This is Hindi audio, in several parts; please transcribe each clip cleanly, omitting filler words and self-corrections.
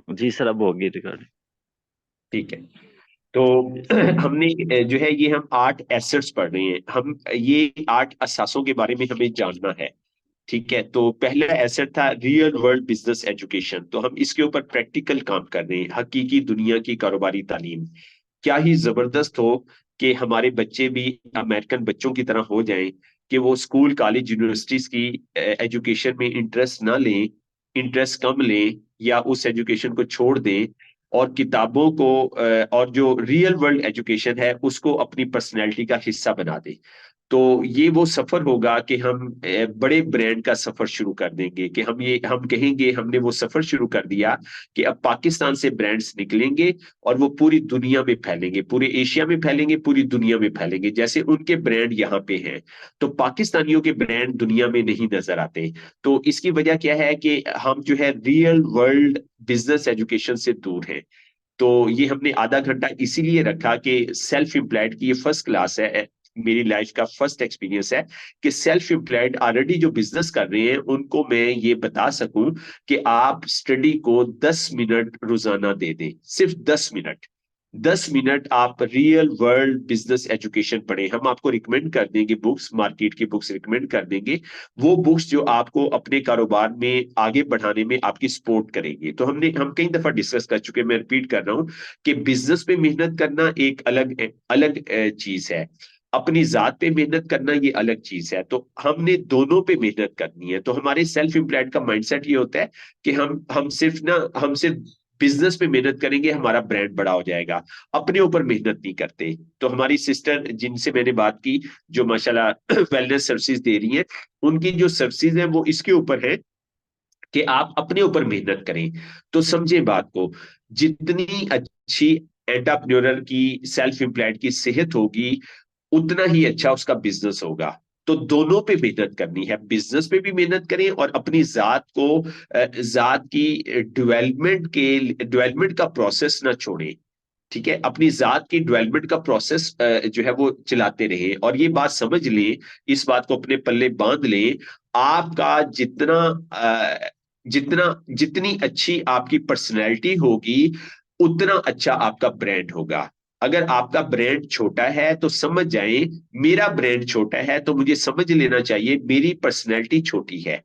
जी सर, अब होगी रिकॉर्डिंग। ठीक है। तो हमने जो है ये हम 8 एसेट्स पढ़ रहे हैं। हम ये 8 असासों के बारे में हमें जानना है। ठीक है, तो पहला एसेट था रियल वर्ल्ड बिजनेस एजुकेशन। तो हम इसके ऊपर प्रैक्टिकल काम कर रहे हैं, हकीकी दुनिया की कारोबारी तालीम। क्या ही जबरदस्त हो कि हमारे बच्चे भी अमेरिकन बच्चों की तरह हो जाएं, कि वो स्कूल कॉलेज यूनिवर्सिटीज की एजुकेशन में इंटरेस्ट ना लें, इंटरेस्ट कम लें, या उस एजुकेशन को छोड़ दें, और किताबों को और जो रियल वर्ल्ड एजुकेशन है उसको अपनी पर्सनैलिटी का हिस्सा बना दें। तो ये वो सफर होगा कि हम बड़े ब्रांड का सफर शुरू कर देंगे, कि हम कहेंगे हमने वो सफर शुरू कर दिया कि अब पाकिस्तान से ब्रांड्स निकलेंगे और वो पूरी दुनिया में फैलेंगे, पूरे एशिया में फैलेंगे, पूरी दुनिया में फैलेंगे, जैसे उनके ब्रांड यहाँ पे हैं। तो पाकिस्तानियों के ब्रांड दुनिया में नहीं नजर आते। तो इसकी वजह क्या है कि हम जो है रियल वर्ल्ड बिजनेस एजुकेशन से दूर हैं। तो ये हमने आधा घंटा इसीलिए रखा कि सेल्फ एम्प्लॉयड की ये फर्स्ट क्लास है, मेरी लाइफ का फर्स्ट एक्सपीरियंस है कि सेल्फ एम्प्लॉयड ऑलरेडी जो बिजनेस कर रहे हैं उनको मैं ये बता सकूं कि आप स्टडी को 10 मिनट रोजाना दे दें, सिर्फ 10 मिनट। 10 मिनट आप रियल वर्ल्ड बिजनेस एजुकेशन पढ़ें। हम आपको रिकमेंड कर देंगे बुक्स, मार्केट की बुक्स रिकमेंड कर देंगे, वो बुक्स जो आपको अपने कारोबार में आगे बढ़ाने में आपकी सपोर्ट करेंगे। तो हम कई दफा डिस्कस कर चुके हैं, मैं रिपीट कर रहा हूं कि बिजनेस पे मेहनत करना एक अलग अलग चीज है, अपनी जात पे मेहनत करना ये अलग चीज है। तो हमने दोनों पे मेहनत करनी है। तो हमारे सेल्फ एम्प्लॉयड का माइंडसेट ये होता है कि हम सिर्फ बिजनेस पे मेहनत करेंगे, हमारा ब्रांड बड़ा हो जाएगा, अपने ऊपर मेहनत नहीं करते। तो हमारी सिस्टर जिनसे मैंने बात की, जो माशाल्लाह वेलनेस सर्विसेज दे रही हैं, उनकी जो सर्विसेज है वो इसके ऊपर है कि आप अपने ऊपर मेहनत करें। तो समझे बात को, जितनी अच्छी एंटरप्रेन्योरर की, सेल्फ एम्प्लॉयड की सेहत होगी, उतना ही अच्छा उसका बिजनेस होगा। तो दोनों पे मेहनत करनी है, बिजनेस पे भी मेहनत करें और अपनी जात की डेवलपमेंट का प्रोसेस ना छोड़ें। ठीक है, अपनी जात की डेवलपमेंट का प्रोसेस जो है वो चलाते रहे। और ये बात समझ लें, इस बात को अपने पल्ले बांध लें, आपका जितनी अच्छी आपकी पर्सनैलिटी होगी, उतना अच्छा आपका ब्रांड होगा। अगर आपका ब्रांड छोटा है तो समझ जाएं, मेरा ब्रांड छोटा है तो मुझे समझ लेना चाहिए मेरी पर्सनैलिटी छोटी है।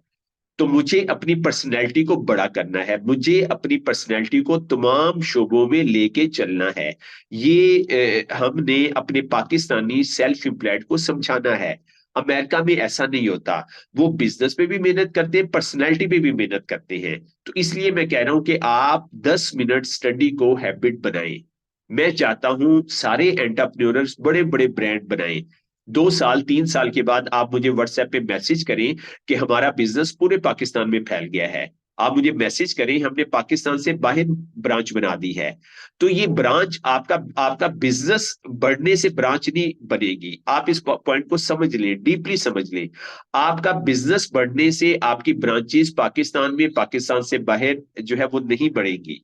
तो मुझे अपनी पर्सनैलिटी को बड़ा करना है, मुझे अपनी पर्सनैलिटी को तमाम शोबों में लेके चलना है। ये हमने अपने पाकिस्तानी सेल्फ एम्प्लॉयड को समझाना है। अमेरिका में ऐसा नहीं होता, वो बिजनेस पे भी मेहनत करते हैं, पर्सनैलिटी पे भी मेहनत करते हैं। तो इसलिए मैं कह रहा हूं कि आप 10 मिनट स्टडी को हैबिट बनाएं। मैं चाहता हूं सारे एंटरप्रेन्योर्स बड़े बड़े ब्रांड बनाएं। 2 साल 3 साल के बाद आप मुझे व्हाट्सएप पे मैसेज करें कि हमारा बिजनेस पूरे पाकिस्तान में फैल गया है। आप मुझे मैसेज करें हमने पाकिस्तान से बाहर ब्रांच बना दी है। तो ये ब्रांच आपका आपका बिजनेस बढ़ने से ब्रांच नहीं बनेगी। आप इस पॉइंट को समझ लें, डीपली समझ लें। आपका बिजनेस बढ़ने से आपकी ब्रांचेस पाकिस्तान में, पाकिस्तान से बाहर जो है वो नहीं बढ़ेगी।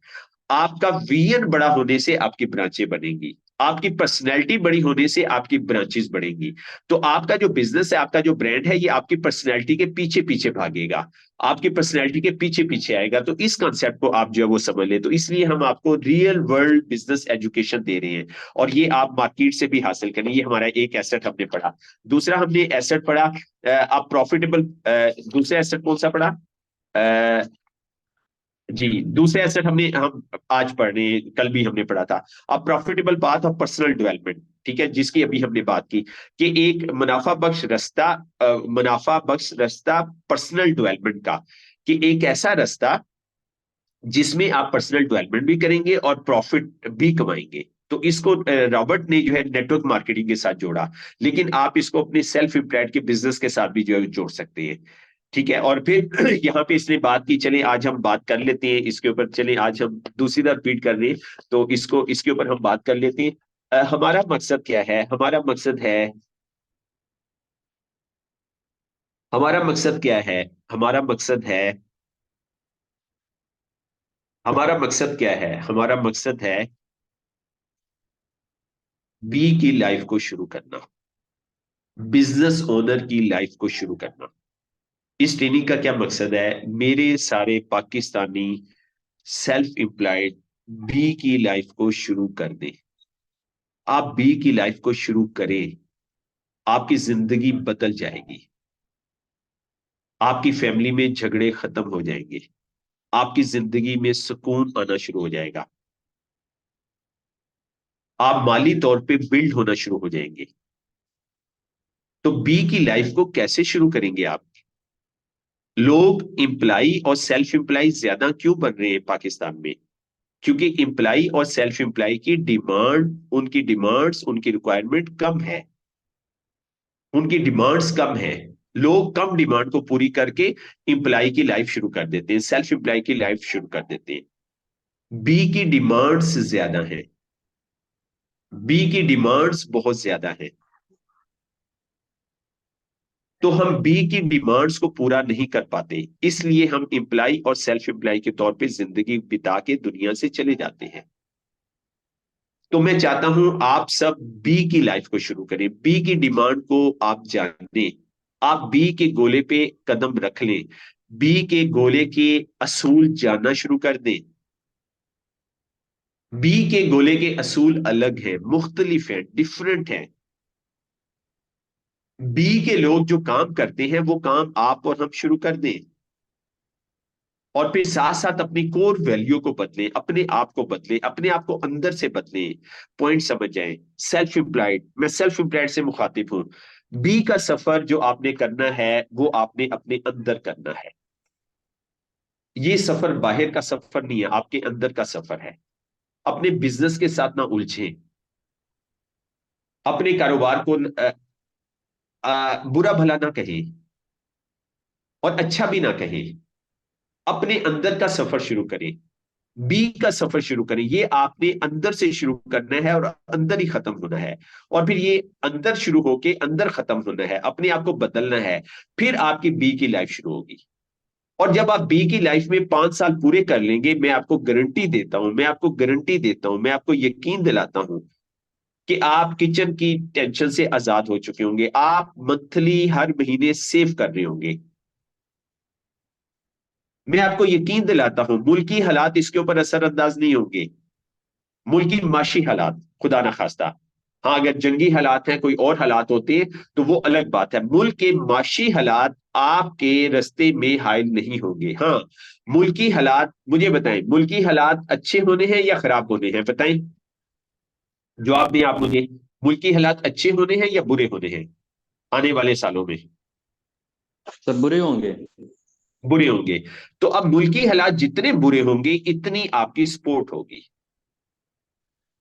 आपका विजन बड़ा होने से आपकी ब्रांचें बनेंगी, आपकी पर्सनैलिटी बड़ी होने से आपकी ब्रांचेस बढ़ेंगी। तो आपका जो बिजनेस है, आपका जो ब्रांड है, ये आपकी पर्सनैलिटी के पीछे पीछे भागेगा, आपकी पर्सनैलिटी के पीछे पीछे आएगा। तो इस कॉन्सेप्ट को आप जो है वो समझ ले। तो इसलिए हम आपको रियल वर्ल्ड बिजनेस एजुकेशन दे रहे हैं, और ये आप मार्केट से भी हासिल करें। ये हमारा एक एसेट हमने पढ़ा। दूसरा हमने एसेट पढ़ा, आप प्रॉफिटेबल, दूसरा एसेट कौन सा पढ़ा? जी, दूसरे एसेट हम आज पढ़ रहे हैं, कल भी हमने पढ़ा था। अब profitable path of personal development, ठीक है, जिसकी अभी हमने बात की कि एक मुनाफा बख्श रास्ता पर्सनल डेवलपमेंट का, कि एक ऐसा रास्ता जिसमें आप पर्सनल डेवलपमेंट भी करेंगे और प्रॉफिट भी कमाएंगे। तो इसको रॉबर्ट ने जो है नेटवर्क मार्केटिंग के साथ जोड़ा, लेकिन आप इसको अपने सेल्फ एम्प्लॉयड के बिजनेस के साथ भी जो है जोड़ सकते हैं। ठीक है, और फिर यहाँ पे इसने बात की, चले आज हम बात कर लेते हैं इसके ऊपर। चले आज हम दूसरी बार रिपीट कर रहे हैं, तो इसके ऊपर हम बात कर लेते हैं। हमारा मकसद क्या है? हमारा मकसद क्या है? हमारा मकसद है हमारा मकसद क्या है? हमारा मकसद है बी की लाइफ को शुरू करना, बिजनेस ओनर की लाइफ को शुरू करना। इस ट्रेनिंग का क्या मकसद है? मेरे सारे पाकिस्तानी सेल्फ एम्प्लॉयड बी की लाइफ को शुरू कर दें। आप बी की लाइफ को शुरू करें, आपकी जिंदगी बदल जाएगी। आपकी फैमिली में झगड़े खत्म हो जाएंगे, आपकी जिंदगी में सुकून आना शुरू हो जाएगा, आप माली तौर पे बिल्ड होना शुरू हो जाएंगे। तो बी की लाइफ को कैसे शुरू करेंगे आप? लोग एम्प्लाई और सेल्फ एम्प्लाई ज्यादा क्यों बन रहे हैं पाकिस्तान में? क्योंकि एम्प्लाई और सेल्फ एम्प्लाई की डिमांड, उनकी डिमांड्स, उनकी रिक्वायरमेंट कम है। उनकी डिमांड्स कम है। लोग कम डिमांड को पूरी करके एम्प्लाई की लाइफ शुरू कर देते हैं, सेल्फ एम्प्लाई की लाइफ शुरू कर देते हैं। बी की डिमांड्स ज्यादा है, बी की डिमांड्स बहुत ज्यादा है। तो हम बी की डिमांड्स को पूरा नहीं कर पाते, इसलिए हम एम्प्लाई और सेल्फ एम्प्लाई के तौर पे जिंदगी बिता के दुनिया से चले जाते हैं। तो मैं चाहता हूं आप सब बी की लाइफ को शुरू करें, बी की डिमांड को आप जानें, आप बी के गोले पे कदम रख लें, बी के गोले के असूल जानना शुरू कर दें। बी के गोले के असूल अलग हैं, मुख्तलिफ हैं, डिफरेंट हैं। बी के लोग जो काम करते हैं वो काम आप और हम शुरू कर दें, और फिर साथ साथ अपनी कोर वैल्यू को बदलें, अपने आप को बदलें, अपने आप को अंदर से बदलें। पॉइंट समझ जाएं। सेल्फ एम्प्लॉयड, मैं सेल्फ एम्प्लॉयड से मुखातिब हूं। बी का सफर जो आपने करना है वो आपने अपने अंदर करना है। ये सफर बाहर का सफर नहीं है, आपके अंदर का सफर है। अपने बिजनेस के साथ ना उलझें, अपने कारोबार को बुरा भला ना कहें और अच्छा भी ना कहें। अपने अंदर का सफर शुरू करें, बी का सफर शुरू करें। ये आपने अंदर से शुरू करना है और अंदर ही खत्म होना है। और फिर ये अंदर शुरू होके अंदर खत्म होना है, अपने आप को बदलना है। फिर आपकी बी की लाइफ शुरू होगी। और जब आप बी की लाइफ में 5 साल पूरे कर लेंगे, मैं आपको गारंटी देता हूं, मैं आपको गारंटी देता हूं, मैं आपको यकीन दिलाता हूं कि आप किचन की टेंशन से आजाद हो चुके होंगे। आप मंथली हर महीने सेव कर रहे होंगे। मैं आपको यकीन दिलाता हूं मुल्की हालात इसके ऊपर असरअंदाज नहीं होंगे। मुल्की माशी हालात, खुदा ना खास्ता। हाँ, अगर जंगी हालात हैं, कोई और हालात होते हैं तो वो अलग बात है। मुल्क के माशी हालात आपके रस्ते में हाइल नहीं होंगे। हाँ, मुल्की हालात, मुझे बताएं, मुल्की हालात अच्छे होने हैं या खराब होने हैं? बताएं, जवाब दें आप मुझे। मुल्की हालात अच्छे होने हैं या बुरे होने हैं आने वाले सालों में? सब बुरे होंगे। बुरे होंगे। तो अब मुल्की हालात जितने बुरे होंगे, इतनी आपकी सपोर्ट होगी,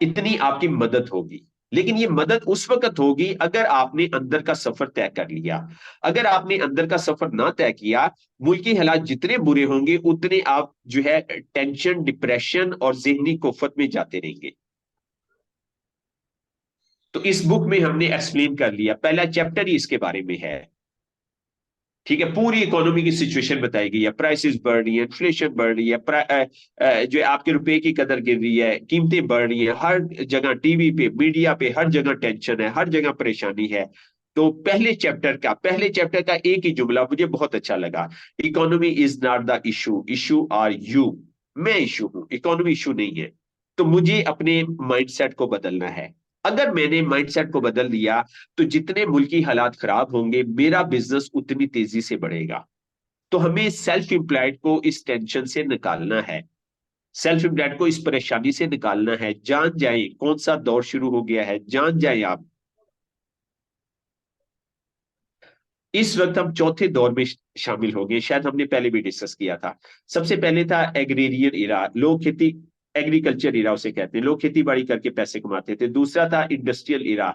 इतनी आपकी मदद होगी। लेकिन ये मदद उस वक्त होगी अगर आपने अंदर का सफर तय कर लिया। अगर आपने अंदर का सफर ना तय किया, मुल्की हालात जितने बुरे होंगे उतने आप जो है टेंशन, डिप्रेशन और जहनी कुफत में जाते रहेंगे। तो इस बुक में हमने एक्सप्लेन कर लिया, पहला चैप्टर ही इसके बारे में है। ठीक है, पूरी इकोनॉमी की सिचुएशन बताई गई है, प्राइसेस बढ़ रही है, इन्फ्लेशन बढ़ रही है, जो है आपके रुपए की कदर गिर रही है, कीमतें बढ़ रही है, हर जगह टीवी पे, मीडिया पे, हर जगह टेंशन है, हर जगह परेशानी है। तो पहले चैप्टर का एक ही जुमला मुझे बहुत अच्छा लगा, economy is not the issue, issue are you. मैं इशू हूं, इकोनॉमी इशू नहीं है। तो मुझे अपने माइंडसेट को बदलना है। अगर मैंने माइंडसेट को बदल दिया तो जितने मुल्की हालात खराब होंगे, मेरा बिजनेस उतनी तेजी से बढ़ेगा। तो हमें सेल्फ एम्प्लॉयड को इस टेंशन से निकालना है, सेल्फ एम्प्लॉयड को इस परेशानी से निकालना है। जान जाए कौन सा दौर शुरू हो गया है, जान जाए आप। इस वक्त हम चौथे दौर में शामिल हो गए, शायद हमने पहले भी डिस्कस किया था। सबसे पहले था एग्रेरियन इरा, लोग खेती, एग्रीकल्चर इरा उसे कहते हैं, लोग खेती बाड़ी करके पैसे कमाते थे। दूसरा था इंडस्ट्रियल इरा,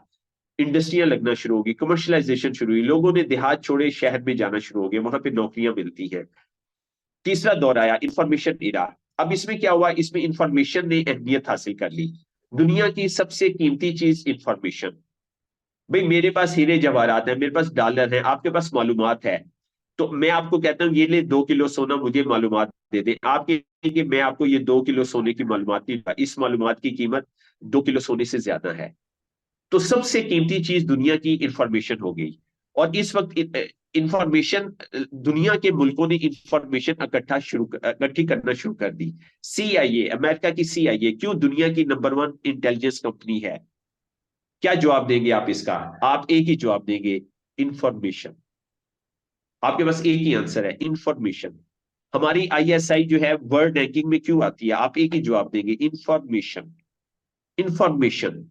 इंडस्ट्रियां लगना शुरू होगी, कमर्शलाइजेशन शुरू हुई, लोगों ने देहात छोड़े शहर में जाना शुरू हो गया, वहां पे नौकरियां मिलती हैं। तीसरा दौर आया इंफॉर्मेशन इरा। अब इसमें क्या हुआ, इसमें इंफॉर्मेशन ने अहमियत हासिल कर ली। दुनिया की सबसे कीमती चीज इंफॉर्मेशन। भाई मेरे पास हीरे जवाहरात है, मेरे पास डॉलर है, आपके पास मालूमात है। तो मैं आपको कहता हूँ ये ले 2 किलो सोना, मुझे मालूमात दे दे। आप कहेंगे मैं आपको ये 2 किलो सोने की मालूमात नहीं, इस मालूमात की कीमत 2 किलो सोने से ज्यादा है। तो सबसे कीमती चीज दुनिया की इंफॉर्मेशन हो गई। और इस वक्त इंफॉर्मेशन, दुनिया के मुल्कों ने इंफॉर्मेशन इकट्ठी करना शुरू कर दी। CIA, अमेरिका की CIA क्यों दुनिया की नंबर 1 इंटेलिजेंस कंपनी है? क्या जवाब देंगे आप इसका? आप एक ही जवाब देंगे, इंफॉर्मेशन। आपके पास एक ही आंसर है, इंफॉर्मेशन। हमारी ISI जो है वर्ल्ड रैंकिंग में क्यों आती है? आप एक ही जवाब देंगे, इंफॉर्मेशन। इंफॉर्मेशन।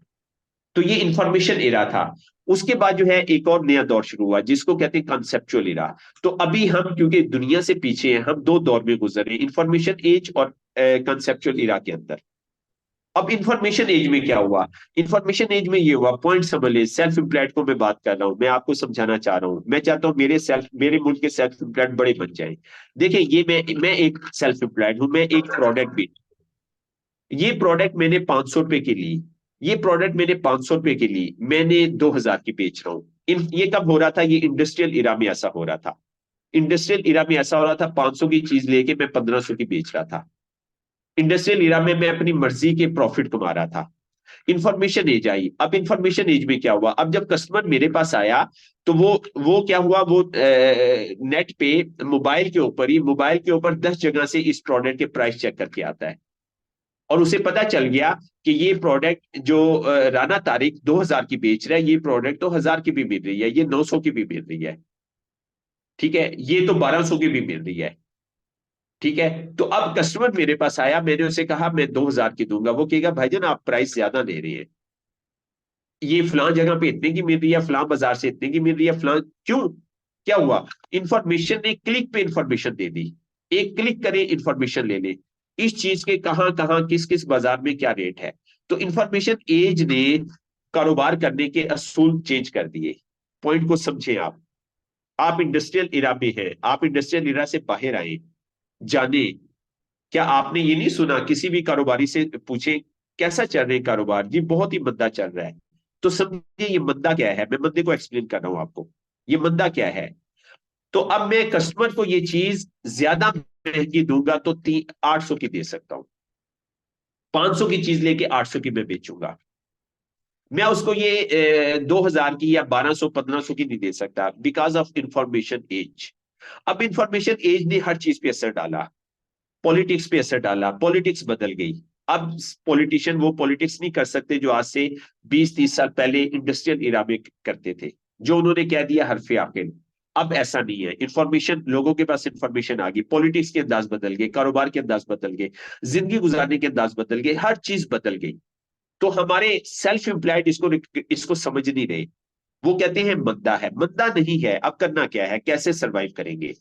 तो ये इंफॉर्मेशन एरा था। उसके बाद जो है एक और नया दौर शुरू हुआ जिसको कहते हैं कंसेप्चुअल एरा। तो अभी हम क्योंकि दुनिया से पीछे हैं, हम दो दौर में गुजर रहे हैं, इंफॉर्मेशन एज और कंसेप्चुअल एरा के अंदर। अब इंफॉर्मेशन एज में क्या हुआ? इंफॉर्मेशन एज में ये हुआ, पॉइंट समझ ले, सेल्फ एम्प्लॉयड को मैं बात कर रहा हूं, मैं आपको समझाना चाह रहा हूं। मैं चाहता हूं मेरे मुल्क के सेल्फ एम्प्लॉयड बड़े बन जाए। देखिए, ये मैं एक सेल्फ एम्प्लॉयड हूं, मैं एक प्रोडक्ट भी, ये प्रोडक्ट मैंने 500 रुपए के लिए, ये प्रोडक्ट मैंने 500 रुपए के लिए मैंने 2000 की बेच रहा हूँ। ये कब हो रहा था? ये इंडस्ट्रियल इरा में ऐसा हो रहा था। इंडस्ट्रियल इरा में ऐसा हो रहा था, 500 की चीज लेके मैं 1500 की बेच रहा था। इंडस्ट्रियल इरा में मैं अपनी मर्जी के प्रॉफिट कमा रहा था। इंफॉर्मेशन एज आई। अब इंफॉर्मेशन एज में क्या हुआ? अब जब कस्टमर मेरे पास आया, तो वो क्या हुआ, वो नेट पे, मोबाइल के ऊपर 10 जगह से इस प्रोडक्ट के प्राइस चेक करके आता है। और उसे पता चल गया कि ये प्रोडक्ट जो राना तारिक 2000 की बेच रहा है, ये प्रोडक्ट तो 1000 की भी मिल रही है, ये 900 की भी मिल रही है। ठीक है, ये तो 1200 की भी मिल रही है। ठीक है, तो अब कस्टमर मेरे पास आया, मैंने उसे कहा मैं 2000 की दूंगा। वो कहेगा भाईजान आप प्राइस ज्यादा दे रहे हैं, ये फलां जगह पे इतने की मिल रही है, फलां बाजार से इतने की मिल रही है, फलां क्यों? क्या हुआ? इंफॉर्मेशन ने क्लिक पे इंफॉर्मेशन दे दी। एक क्लिक करें, इंफॉर्मेशन ले ले, इस चीज के कहां कहां किस किस बाजार में क्या रेट है। तो इंफॉर्मेशन एज ने कारोबार करने के असूल चेंज कर दिए। पॉइंट को समझें आप इंडस्ट्रियल इरा में हैं, आप इंडस्ट्रियल इरा से बाहर आए, जाने। क्या आपने ये नहीं सुना, किसी भी कारोबारी से पूछे कैसा चल रहा है कारोबार? जी बहुत ही मंदा चल रहा है। तो समझिए ये मंदा क्या है, मैं मंदे को एक्सप्लेन कर रहा हूं आपको। ये मंदा क्या है? तो अब मैं कस्टमर को ये चीज ज्यादा महंगी दूंगा तो 800 की दे सकता हूं, 500 की चीज लेके 800 की मैं बेचूंगा। मैं उसको ये 2000 की या 1200 1500 की नहीं दे सकता, बिकॉज ऑफ इंफॉर्मेशन एज। अब इंफॉर्मेशन एज ने हर चीज पे असर डाला, पॉलिटिक्स पे असर डाला, पॉलिटिक्स बदल गई। अब पॉलिटिशियन वो पॉलिटिक्स नहीं कर सकते जो आज से 20-30 साल पहले इंडस्ट्रियल इरा में करते थे, जो उन्होंने कह दिया हरफे आखिर। अब ऐसा नहीं है, इंफॉर्मेशन, लोगों के पास इंफॉर्मेशन आ गई, पॉलिटिक्स के अंदाज बदल गए, कारोबार के अंदाज बदल गए, जिंदगी गुजारने के अंदाज बदल गए, हर चीज बदल गई। तो हमारे सेल्फ एम्प्लॉयड इसको समझ नहीं रहे। वो कहते हैं मंदा है, मंदा नहीं है। अब करना क्या है, कैसे सरवाइव करेंगे?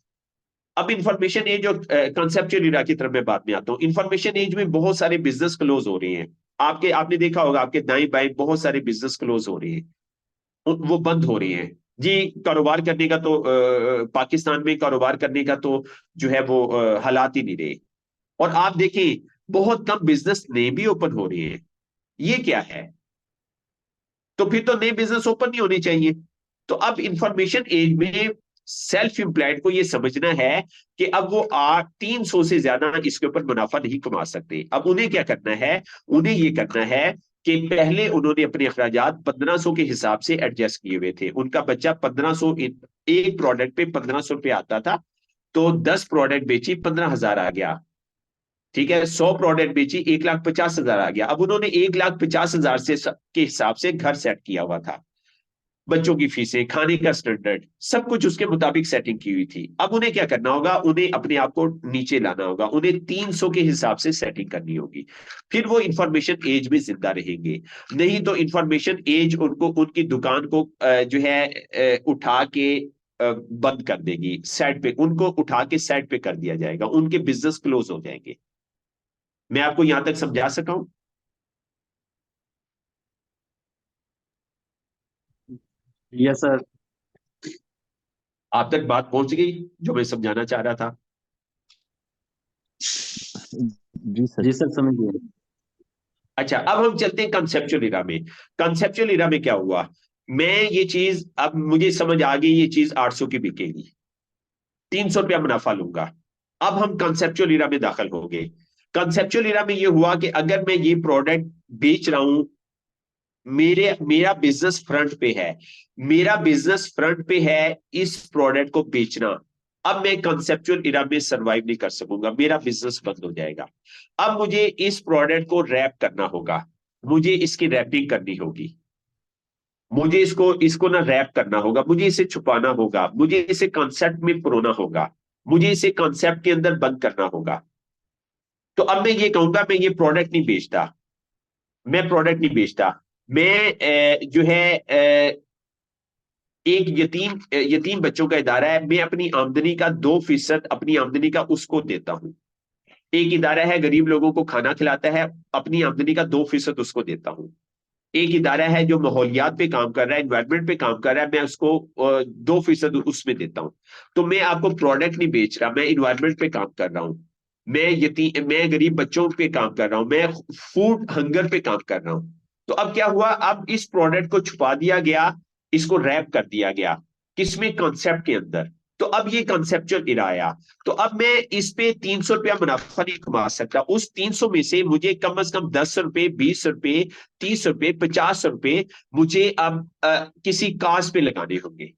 अब इंफॉर्मेशन एज और कंसेप्चुअल इरा की तरफ मैं बात में आता हूँ। इंफॉर्मेशन एज में बहुत सारे बिजनेस क्लोज हो रहे हैं। आपने देखा होगा, आपके दाएं बाएं बहुत सारे बिजनेस क्लोज हो रहे हैं, वो बंद हो रहे हैं। जी, कारोबार करने का तो पाकिस्तान में कारोबार करने का तो जो है वो हालात ही नहीं रहे। और आप देखें, बहुत कम बिजनेस नए भी ओपन हो रहे हैं। ये क्या है? तो फिर तो नए बिजनेस ओपन नहीं होने चाहिए। तो अब इंफॉर्मेशन एज में सेल्फ एम्प्लॉयड को यह समझना है कि अब वो 300 से ज्यादा इसके ऊपर मुनाफा नहीं कमा सकते। अब उन्हें क्या करना है? उन्हें ये करना है कि पहले उन्होंने अपने अखराजात 1500 के हिसाब से एडजस्ट किए हुए थे। उनका बच्चा 1500, एक प्रोडक्ट पे 1500 रुपये आता था, तो 10 प्रोडक्ट बेची 15,000 आ गया। ठीक है, 100 प्रोडक्ट बेची 1,50,000 आ गया। अब उन्होंने 1,50,000 से के हिसाब से घर सेट किया हुआ था, बच्चों की फीसें, खाने का स्टैंडर्ड, सब कुछ उसके मुताबिक सेटिंग की हुई थी। अब उन्हें क्या करना होगा? उन्हें अपने आप को नीचे लाना होगा, उन्हें 300 के हिसाब से सेटिंग करनी होगी। फिर वो इंफॉर्मेशन एज में जिंदा रहेंगे। नहीं तो इंफॉर्मेशन एज उनको, उनकी दुकान को जो है उठा के बंद कर देगी, साइड पे, उनको उठा के साइड पे कर दिया जाएगा, उनके बिजनेस क्लोज हो जाएंगे। मैं आपको यहां तक समझा सका हूं? Yes sir. आप तक बात पहुंच गई जो मैं समझाना चाह रहा था? जी सर। जी सर, समझ गए। अच्छा, अब हम चलते हैं कंसेप्चुअल इरा में। कंसेप्चुअल इरा में क्या हुआ? मैं ये चीज, अब मुझे समझ आ गई, ये चीज 800 की बिकेगी, 300 रुपया मुनाफा लूंगा। अब हम कंसेप्चुअल इरा में दाखिल हो गए। कंसेप्चुअल इरा में ये हुआ कि अगर मैं ये प्रोडक्ट बेच रहा हूं, मेरा बिजनेस फ्रंट पे है, मेरा बिजनेस फ्रंट पे है इस प्रोडक्ट को बेचना। अब मैं कंसेप्चुअल इरा में सरवाइव नहीं कर सकूंगा, मेरा बिजनेस बंद हो जाएगा। अब मुझे इस प्रोडक्ट को रैप करना होगा, मुझे इसकी रैपिंग करनी होगी, मुझे इसको इसको ना रैप करना होगा, मुझे इसे छुपाना होगा, मुझे इसे कॉन्सेप्ट में परोना होगा, मुझे इसे कॉन्सेप्ट के अंदर बंद करना होगा। तो अब मैं ये कहूंगा मैं ये प्रोडक्ट नहीं बेचता, मैं प्रोडक्ट नहीं बेचता, मैं जो है एक यतीम बच्चों का इदारा है, मैं अपनी आमदनी का 2% अपनी आमदनी का उसको देता हूं। एक इदारा है गरीब लोगों को खाना खिलाता है, अपनी आमदनी का 2% उसको देता हूं। एक इदारा है जो माहौलियात पे काम कर रहा है, एनवायरमेंट पे काम कर रहा है, मैं उसको 2% उसमें देता हूं। तो मैं आपको प्रोडक्ट नहीं बेच रहा, मैं इन्वायरमेंट पे काम कर रहा हूं, मैं गरीब बच्चों पे काम कर रहा हूं, मैं फूड हंगर पे काम कर रहा हूं। तो अब क्या हुआ, अब इस प्रोडक्ट को छुपा दिया गया, इसको रैप कर दिया गया, किसमें, कॉन्सेप्ट के अंदर। तो अब ये कंसेप्चुअल इरा आया। तो अब मैं इस पे 300 रुपया मुनाफा नहीं कमा सकता, उस 300 में से मुझे कम से कम 10 रुपए, 20 रुपए, 30 रुपए, 50 रुपए मुझे अब किसी काज पे लगाने होंगे।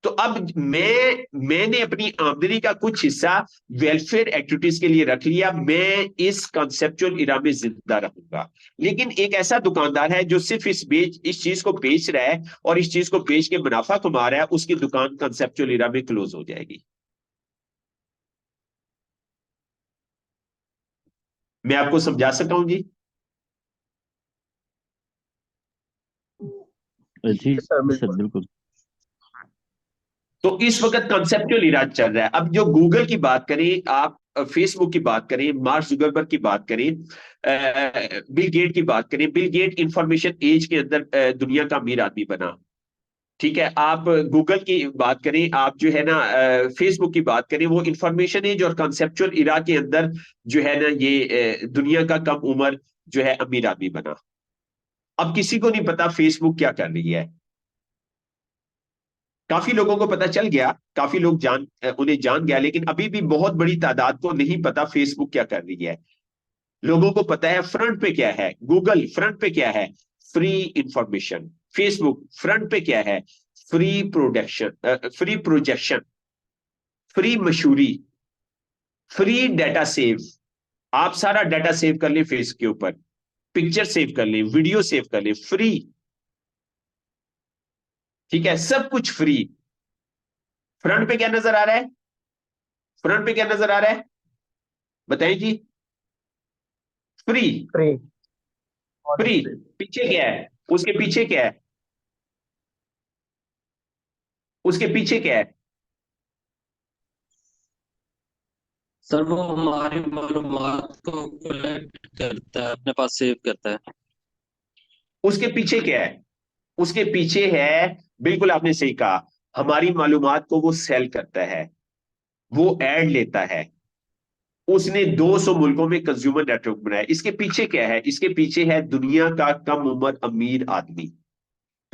तो अब मैंने अपनी आमदनी का कुछ हिस्सा वेलफेयर एक्टिविटीज के लिए रख लिया, मैं इस कंसेप्चुअल इरा में जिंदा रहूंगा। लेकिन एक ऐसा दुकानदार है जो सिर्फ इस चीज को बेच रहा है और इस चीज को बेच के मुनाफा कमा रहा है, उसकी दुकान कंसेप्चुअल इरा में क्लोज हो जाएगी। मैं आपको समझा सकता हूं जी? जी सर सर बिल्कुल। बिल्कुल। तो इस वक्त कंसेप्चुअल इराज चल रहा है। अब जो गूगल की बात करें आप, फेसबुक की बात करें, मार्क जुकरबर्ग की बात करें, बिल गेट की बात करें, बिल गेट इंफॉर्मेशन एज के अंदर दुनिया का अमीर आदमी बना। ठीक है, आप गूगल की बात करें, आप जो है ना फेसबुक की बात करें, वो इंफॉर्मेशन एज और कंसेप्चुअल इरा के अंदर जो है ना ये दुनिया का कम उम्र जो है अमीर आदमी बना। अब किसी को नहीं पता फेसबुक क्या कर रही है, काफी लोगों को पता चल गया, काफी लोग उन्हें जान गया, लेकिन अभी भी बहुत बड़ी तादाद को नहीं पता फेसबुक क्या कर रही है। लोगों को पता है फ्रंट पे क्या है, गूगल फ्रंट पे क्या है, फ्री इंफॉर्मेशन। फेसबुक फ्रंट पे क्या है, फ्री प्रोजेक्शन, फ्री मशहूरी, फ्री डाटा सेव। आप सारा डाटा सेव कर लें फेस के ऊपर, पिक्चर सेव कर लें, वीडियो सेव कर लें, फ्री। ठीक है, सब कुछ फ्री। फ्रंट पे क्या नजर आ रहा है, फ्रंट पे क्या नजर आ रहा है, बताइए जी? फ्री। फ्री। फ्री। पीछे क्या है, उसके पीछे क्या है, उसके पीछे क्या है? सर वो हमारी मालूमात को कलेक्ट करता है, अपने पास सेव करता है। उसके पीछे क्या है, उसके पीछे है, बिल्कुल आपने सही कहा, हमारी मालूमात को वो सेल करता है, वो एड लेता है। उसने 200 मुल्कों में कंज्यूमर नेटवर्क बनाया, इसके पीछे क्या है, इसके पीछे है दुनिया का कम उम्र अमीर आदमी।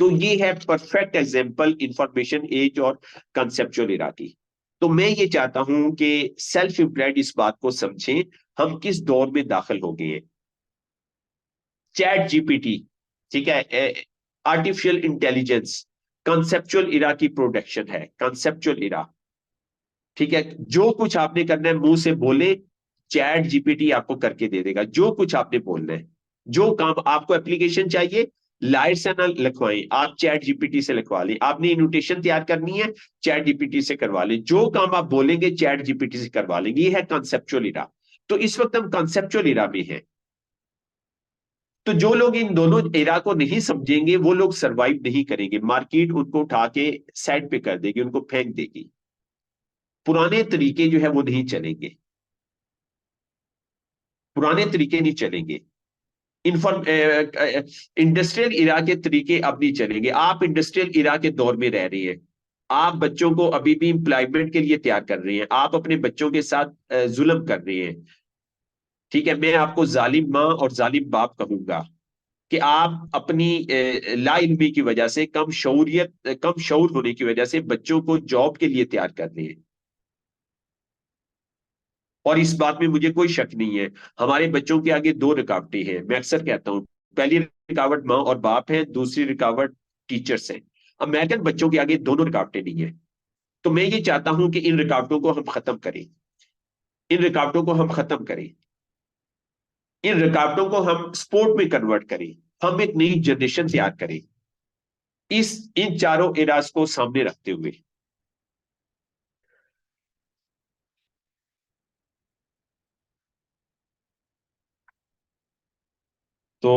तो ये है परफेक्ट एग्जांपल इंफॉर्मेशन एज और कंसेप्चुअल इरा की। तो मैं ये चाहता हूं कि सेल्फ एम्प्लॉयड इस बात को समझें, हम किस दौर में दाखिल हो गए हैं। चैट जीपीटी, ठीक है, आर्टिफिशियल इंटेलिजेंस कंसेप्चुअल इरा की प्रोडक्शन है, कंसेप्चुअल इरा। ठीक है, जो कुछ आपने करना है मुंह से बोले, चैट जीपीटी आपको करके दे देगा जो कुछ आपने बोलना है। जो काम आपको एप्लीकेशन चाहिए, लाइट से ना लिखवाएं, आप चैट जीपीटी से लिखवा लें। आपने इनविटेशन तैयार करनी है, चैट जीपीटी से करवा लें। जो काम आप बोलेंगे चैट जीपीटी से करवा लेंगे। ये है कंसेप्चुअल इरा। तो इस वक्त हम कंसेप्चुअल इरा में हैं। तो जो लोग इन दोनों एरा को नहीं समझेंगे वो लोग सरवाइव नहीं करेंगे, मार्केट उनको उठा के साइड पे कर देगी, उनको फेंक देगी। पुराने तरीके जो है वो नहीं चलेंगे, पुराने तरीके नहीं चलेंगे। इन्फॉर्म इंडस्ट्रियल इरा के तरीके अब नहीं चलेंगे। आप इंडस्ट्रियल इरा के दौर में रह रही हैं, आप बच्चों को अभी भी एम्प्लॉयमेंट के लिए तैयार कर रही हैं, आप अपने बच्चों के साथ जुल्म कर रही हैं। ठीक है, मैं आपको जालिम माँ और जालिम बाप कहूंगा कि आप अपनी लाइल्मी की वजह से, कम शऊर होने की वजह से बच्चों को जॉब के लिए तैयार कर रहे हैं। और इस बात में मुझे कोई शक नहीं है, हमारे बच्चों के आगे दो रुकावटें हैं। मैं अक्सर कहता हूं पहली रुकावट माँ और बाप है, दूसरी रुकावट टीचर्स हैं। अमेरिकन बच्चों के आगे दोनों रुकावटें नहीं है। तो मैं ये चाहता हूं कि इन रुकावटों को हम खत्म करें, इन रुकावटों को हम खत्म करें, इन रुकावटों को हम स्पोर्ट में कन्वर्ट करें, हम एक नई जनरेशन तैयार करें, इस इन चारों इराज को सामने रखते हुए। तो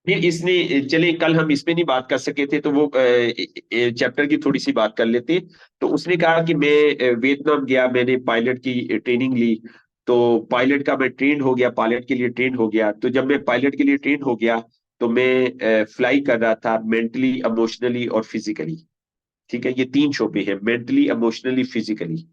फिर इसने, चले कल हम इस पे नहीं बात कर सके थे, तो वो चैप्टर की थोड़ी सी बात कर लेते। तो उसने कहा कि मैं वियतनाम गया, मैंने पायलट की ट्रेनिंग ली। तो पायलट का मैं ट्रेन हो गया, पायलट के लिए ट्रेन हो गया। तो जब मैं पायलट के लिए ट्रेन हो गया, तो मैं फ्लाई कर रहा था मेंटली, इमोशनली और फिजिकली। ठीक है, ये तीन शोबे हैं, मेंटली, इमोशनली, फिजिकली।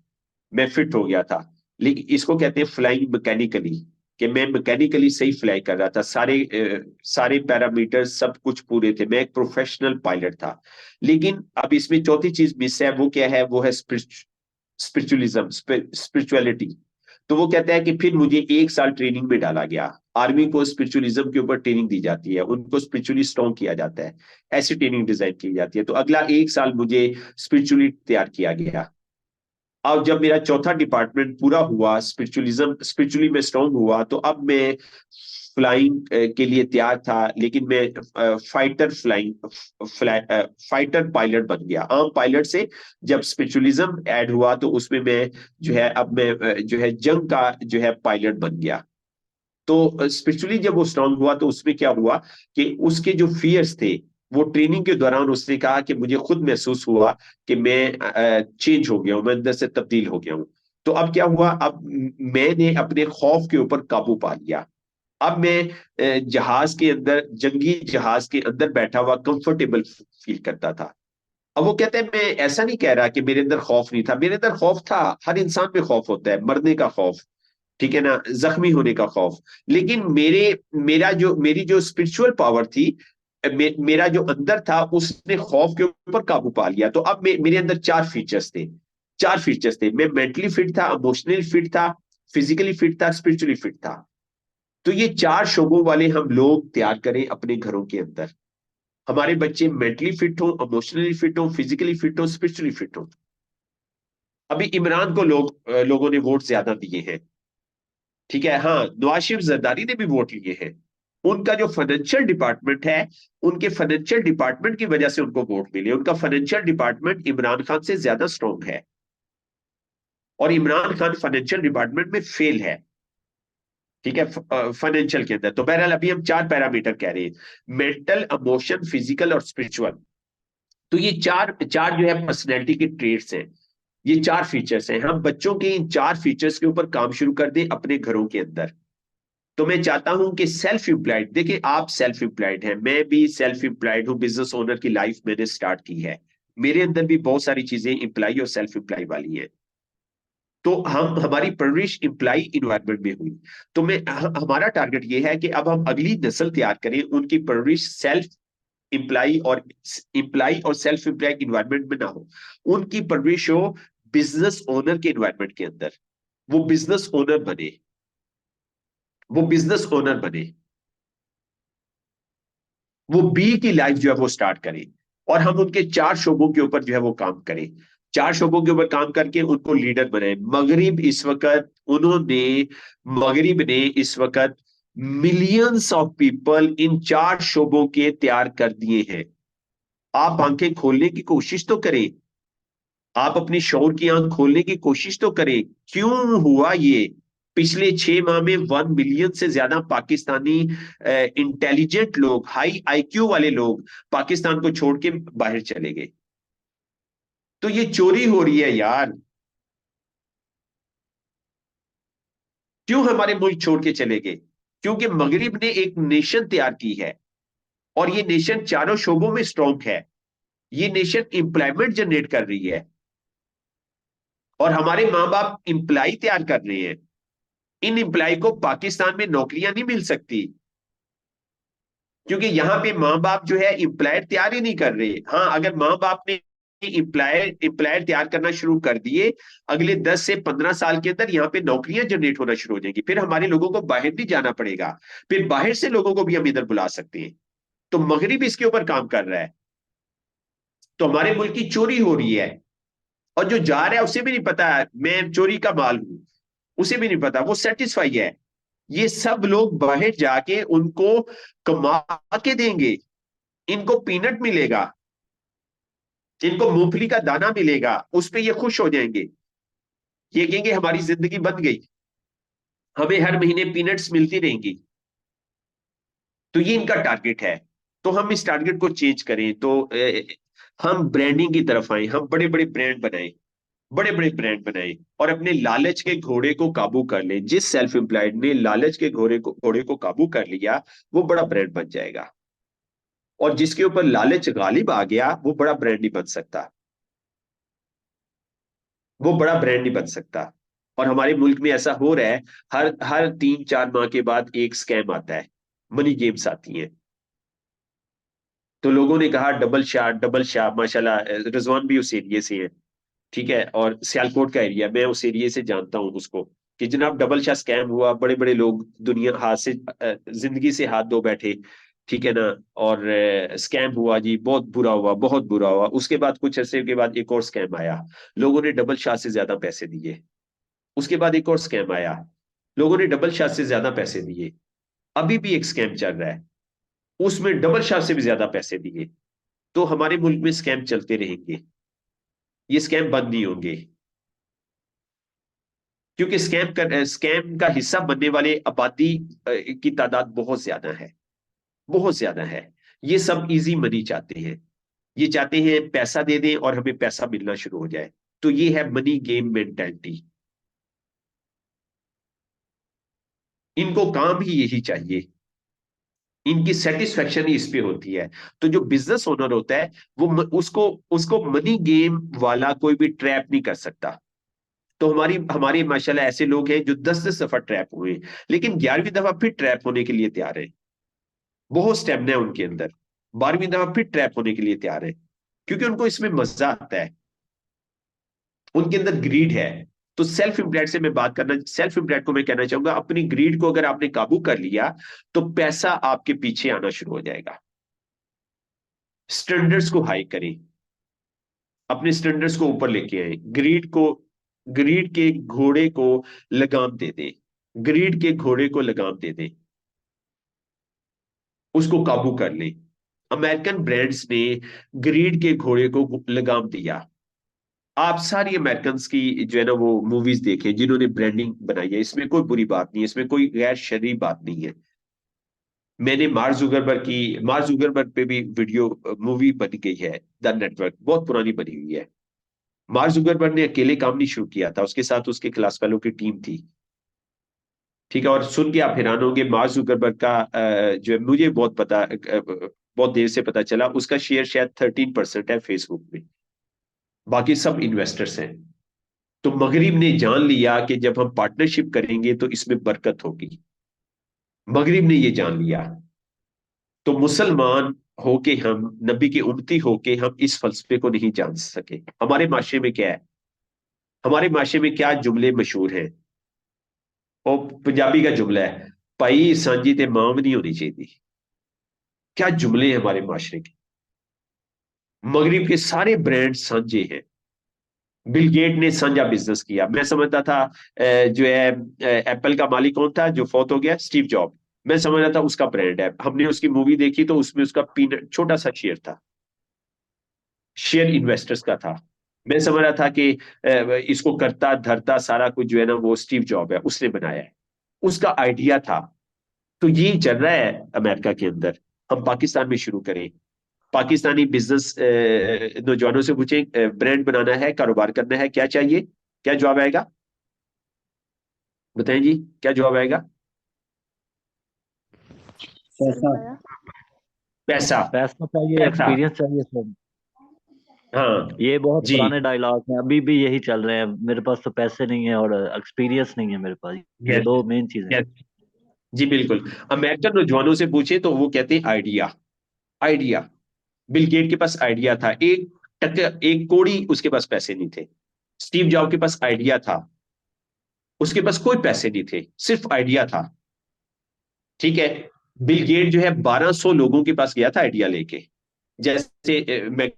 मैं फिट हो गया था। लेकिन इसको कहते हैं फ्लाइंग मैकेनिकली, कि मैं मैकेनिकली सही फ्लाई कर रहा था, सारे पैरामीटर सब कुछ पूरे थे, मैं एक प्रोफेशनल पायलट था। लेकिन अब इसमें चौथी चीज मिस है, वो क्या है? वो है स्पिरिचुअलिज्म, स्पिरिचुअलिटी। तो वो कहता है कि फिर मुझे 1 साल ट्रेनिंग में डाला गया। आर्मी को स्पिरिचुअलिज्म के ऊपर ट्रेनिंग दी जाती है, उनको स्पिरिचुअली स्ट्रॉन्ग किया जाता है, ऐसी ट्रेनिंग डिजाइन की जाती है। तो अगला 1 साल मुझे स्पिरिचुअली तैयार किया गया। अब जब मेरा चौथा डिपार्टमेंट पूरा हुआ, स्पिरिचुअली में स्ट्रांग हुआ, तो अब मैं फ्लाइंग के लिए तैयार था। लेकिन मैं फाइटर पायलट बन गया आम पायलट से। जब स्पिरिचुअलिज्म ऐड हुआ, तो उसमें मैं जो है, अब मैं जो है जंग का जो है पायलट बन गया। तो स्पिरिचुअली जब वो स्ट्रांग हुआ, तो उसमें क्या हुआ कि उसके जो फियर्स थे, वो ट्रेनिंग के दौरान उसने कहा कि मुझे खुद महसूस हुआ कि मैं चेंज हो गया हूं, मैं अंदर से तब्दील हो गया हूं। तो अब क्या हुआ? अब मैंने अपने खौफ के ऊपर काबू पा लिया। अब मैं जहाज के अंदर, जंगी जहाज के अंदर बैठा हुआ कंफर्टेबल फील करता था। अब वो कहते हैं, मैं ऐसा नहीं कह रहा कि मेरे अंदर खौफ नहीं था, मेरे अंदर खौफ था। हर इंसान में खौफ होता है, मरने का खौफ, ठीक है ना, जख्मी होने का खौफ। लेकिन मेरी जो स्पिरिचुअल पावर थी, मेरा जो अंदर था, उसने खौफ के ऊपर काबू पा लिया। तो अब मेरे अंदर 4 फीचर्स थे, 4 फीचर्स थे। मैं मेंटली फिट था, इमोशनली फिट था, फिजिकली फिट था, स्पिरिचुअली फिट था। तो ये 4 शोबों वाले हम लोग तैयार करें अपने घरों के अंदर। हमारे बच्चे मेंटली फिट हो, इमोशनली फिट हो, फिजिकली फिट हो, स्पिरिचुअली फिट हो। अभी इमरान को लोगों ने वोट ज्यादा दिए हैं, ठीक है। हाँ, नवाज शरीफ जरदारी ने भी वोट लिए हैं। उनका जो फाइनेंशियल डिपार्टमेंट है, उनके फाइनेंशियल डिपार्टमेंट की वजह से उनको वोट मिले। उनका फाइनेंशियल डिपार्टमेंट इमरान खान से ज्यादा स्ट्रांग है, और इमरान खान फाइनेंशियल डिपार्टमेंट में फेल है, ठीक है, फाइनेंशियल के अंदर। तो बहरहाल अभी हम 4 पैरामीटर कह रहे हैं, मेंटल, इमोशन, फिजिकल और स्पिरिचुअल। तो ये चार चार जो है पर्सनैलिटी के ट्रेट्स हैं, ये 4 फीचर्स हैं। हम बच्चों के इन 4 फीचर्स के ऊपर काम शुरू कर दें अपने घरों के अंदर। तो मैं चाहता हूं कि सेल्फ एम्प्लॉयड, देखिए आप सेल्फ एम्प्लॉयड हैं, मैं भी सेल्फ एम्प्लॉयड हूं, बिजनेस ओनर की लाइफ मैंने स्टार्ट की है। मेरे अंदर भी बहुत सारी चीजें एम्प्लॉय और सेल्फ एम्प्लॉय वाली है। तो हम हमारी परवरिश एम्प्लॉय इन्वायरमेंट में हुई। तो हमारा टारगेट ये है कि अब हम अगली नस्ल तैयार करें, उनकी परवरिश सेल्फ एम्प्लॉय और सेल्फ एम्प्लॉय इन्वायरमेंट में ना हो, उनकी परवरिश हो बिजनेस ओनर के इन्वायरमेंट के अंदर। वो बिजनेस ओनर बने, वो बिजनेस ओनर बने, वो बी की लाइफ जो है वो स्टार्ट करें। और हम उनके 4 शोबों के ऊपर जो है वो काम करें, 4 शोबों के ऊपर काम करके उनको लीडर बनाए। मगरिब ने इस वक्त मिलियंस ऑफ पीपल इन 4 शोबों के तैयार कर दिए हैं। आप आंखें खोलने की कोशिश तो करें, आप अपनी शौर की आंख खोलने की कोशिश तो करें। क्यों हुआ ये? पिछले 6 माह में 1 मिलियन से ज्यादा पाकिस्तानी इंटेलिजेंट लोग, हाई आईक्यू वाले लोग पाकिस्तान को छोड़ के बाहर चले गए। तो ये चोरी हो रही है यार। क्यों हमारे मुल्क छोड़ के चले गए? क्योंकि मगरिब ने एक नेशन तैयार की है, और ये नेशन 4 शोबों में स्ट्रांग है। ये नेशन एम्प्लॉयमेंट जनरेट कर रही है, और हमारे माँ बाप इंप्लाई तैयार कर रहे हैं। इन इंप्लाई को पाकिस्तान में नौकरियां नहीं मिल सकती, क्योंकि यहाँ पे माँ बाप जो है इंप्लायर तैयार ही नहीं कर रहे। हाँ, अगर माँ बाप ने एम्प्लॉयर तैयार करना शुरू कर दिए, अगले 10 से 15 साल के अंदर यहाँ पे नौकरियां जनरेट होना शुरू हो जाएंगी। फिर हमारे लोगों को बाहर नहीं जाना पड़ेगा, फिर बाहर से लोगों को भी हम इधर बुला सकते हैं। तो मगरिब इसके ऊपर काम कर रहा है। तो हमारे मुल्क की चोरी हो रही है, और जो जा रहा है उसे भी नहीं पता है मैं चोरी का माल हूं, उसे भी नहीं पता, वो सेटिस्फाई है। ये सब लोग बाहर जाके उनको कमा के देंगे, इनको पीनट मिलेगा, इनको मूंगफली का दाना मिलेगा, उस पे ये खुश हो जाएंगे। ये कहेंगे हमारी जिंदगी बन गई, हमें हर महीने पीनट्स मिलती रहेंगी। तो ये इनका टारगेट है। तो हम इस टारगेट को चेंज करें, तो हम ब्रांडिंग की तरफ आए, हम बड़े बड़े ब्रांड बनाए, बड़े बड़े ब्रांड बनाए, और अपने लालच के घोड़े को काबू कर ले। जिस सेल्फ एम्प्लॉयड ने लालच के घोड़े को काबू कर लिया, वो बड़ा ब्रांड बन जाएगा। और जिसके ऊपर लालच गालिब आ गया, वो बड़ा ब्रांड नहीं बन सकता, वो बड़ा ब्रांड नहीं बन सकता। और हमारे मुल्क में ऐसा हो रहा है, हर हर 3-4 माह के बाद एक स्कैम आता है, मनी गेम्स आती हैं। तो लोगों ने कहा डबल शाह माशाल्लाह, रिजवान भी उस एरिया से है, ठीक है, और सियालकोट का एरिया, मैं उस एरिया से जानता हूँ उसको, कि जनाब डबल शाह स्कैम हुआ, बड़े बड़े लोग दुनिया हाथ से जिंदगी से हाथ धो बैठे, ठीक है ना। और स्कैम हुआ जी, बहुत बुरा हुआ, बहुत बुरा हुआ। उसके बाद कुछ अरसे के बाद एक और स्कैम आया, लोगों ने डबल शाह से ज्यादा पैसे दिए। उसके बाद एक और स्कैम आया, लोगों ने डबल शाह से ज्यादा पैसे दिए। अभी भी एक स्कैम चल रहा है, उसमें डबल शाह से भी ज्यादा पैसे दिए। तो हमारे मुल्क में स्कैम चलते रहेंगे, ये स्कैम बंद नहीं होंगे, क्योंकि स्कैम का हिस्सा बनने वाले आबादी की तादाद बहुत ज्यादा है, बहुत ज्यादा है। ये सब इजी मनी चाहते हैं, ये चाहते हैं पैसा दे दें और हमें पैसा मिलना शुरू हो जाए। तो ये है मनी गेम मेंटेलिटी, इनको काम ही यही चाहिए, इनकी सेटिस्फेक्शन ही इस पे होती है। तो जो बिजनेस ओनर होता है, वो उसको उसको मनी गेम वाला कोई भी ट्रैप नहीं कर सकता। तो हमारी हमारे माशाल्लाह ऐसे लोग हैं जो 10-10 दफा ट्रैप हुए, लेकिन 11वीं दफा फिर ट्रैप होने के लिए तैयार है। बहुत स्टेमिना है उनके अंदर, 12वीं दफा फिर ट्रैप होने के लिए तैयार है, क्योंकि उनको इसमें मजा आता है, उनके अंदर ग्रीड है। तो सेल्फ एम्प्लॉयड से मैं बात करना, सेल्फ एम्प्लॉयड को मैं कहना चाहूंगा, अपनी ग्रीड को अगर आपने काबू कर लिया, तो पैसा आपके पीछे आना शुरू हो जाएगा। स्टैंडर्ड्स को हाई करें, अपने स्टैंडर्ड्स को ऊपर लेके आए, ग्रीड के घोड़े को लगाम दे दें, ग्रीड के घोड़े को लगाम दे दें, उसको काबू कर लें। अमेरिकन ब्रांड्स ने ग्रीड के घोड़े को लगाम दिया। आप सारी अमेरिकन की जो है ना वो मूवीज देखें जिन्होंने ब्रांडिंग बनाई है, इसमें कोई बुरी बात नहीं है, इसमें कोई गैर शरई बात नहीं है। मैंने मार्क जुगरबर्ग पे भी वीडियो मूवी बन गई है, द नेटवर्क, बहुत पुरानी बनी हुई है। मार्क जुगरबर्ग ने अकेले काम नहीं शुरू किया था, उसके साथ उसके क्लास फेलो की टीम थी, ठीक है। और सुन के आप हैरान होंगे, मार्क जुगरबर्ग का जो है, मुझे बहुत देर से पता चला, उसका शेयर शायद 13% है फेसबुक में, बाकी सब इन्वेस्टर्स हैं। तो मगरिब ने जान लिया कि जब हम पार्टनरशिप करेंगे तो इसमें बरकत होगी, मगरिब ने ये जान लिया। तो मुसलमान होके हम, नबी की उम्मती होके हम इस फलसफे को नहीं जान सके। हमारे माशरे में क्या है, हमारे माशरे में क्या जुमले मशहूर हैं, और पंजाबी का जुमला है, भाई सांझी ते मां भी नहीं होनी चाहिए। क्या जुमले हैं हमारे माशरे के। मगरिब के सारे ब्रांड साझे हैं। बिल गेट ने साझा बिजनेस किया, मैं समझता था जो है एप्पल का मालिक कौन था जो फौत हो गया, स्टीव जॉब। मैं समझ रहा था उसका ब्रांड है, हमने उसकी मूवी देखी तो उसमें उसका पीनट छोटा सा शेयर था, शेयर इन्वेस्टर्स का था। मैं समझ रहा था कि इसको करता धरता सारा कुछ जो है ना वो स्टीव जॉब है, उसने बनाया है, उसका आइडिया था। तो ये चल रहा है अमेरिका के अंदर, हम पाकिस्तान में शुरू करें। पाकिस्तानी बिजनेस नौजवानों से पूछें, ब्रांड बनाना है, कारोबार करना है, क्या चाहिए, क्या जवाब आएगा, बताएं जी, क्या जवाब आएगा। पैसा। पैसा। पैसा चाहिए, पैसा। एक्सपीरियंस चाहिए सब। हाँ ये बहुत जी। पुराने डायलॉग हैं, अभी भी यही चल रहे हैं। मेरे पास तो पैसे नहीं है और एक्सपीरियंस नहीं है मेरे पास। ये यस। दो मेन चीजें। यस जी, बिल्कुल। अमेरिकन नौजवानों से पूछे तो वो कहते हैं आइडिया, आइडिया। बिल गेट के पास आइडिया था, एक टक्कर, एक कोड़ी उसके पास पैसे नहीं थे। स्टीव जॉब के पास आइडिया था, उसके पास कोई पैसे नहीं थे, सिर्फ आइडिया था। ठीक है। बिल गेट जो है 1200 लोगों के पास गया था आइडिया लेके। जैसे मैं